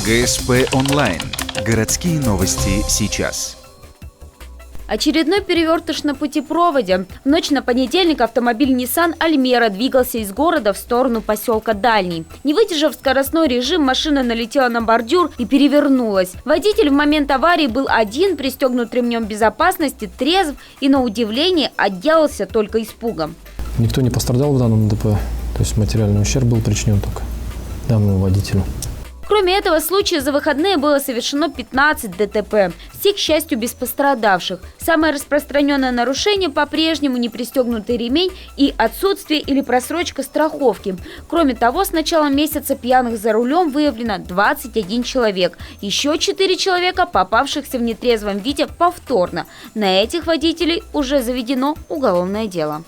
ГСП онлайн. Городские новости сейчас. Очередной перевертыш на путепроводе. В ночь на понедельник автомобиль Nissan Almera двигался из города в сторону поселка Дальний. Не выдержав скоростной режим, машина налетела на бордюр и перевернулась. Водитель в момент аварии был один, пристегнут ремнем безопасности, трезв и, на удивление, отделался только испугом. Никто не пострадал в данном ДТП, то есть материальный ущерб был причинен только данному водителю. Кроме этого случая, за выходные было совершено 15 ДТП. Все, к счастью, без пострадавших. Самое распространенное нарушение по-прежнему непристегнутый ремень и отсутствие или просрочка страховки. Кроме того, с начала месяца пьяных за рулем выявлено 21 человек. Еще 4 человека, попавшихся в нетрезвом виде повторно. На этих водителей уже заведено уголовное дело.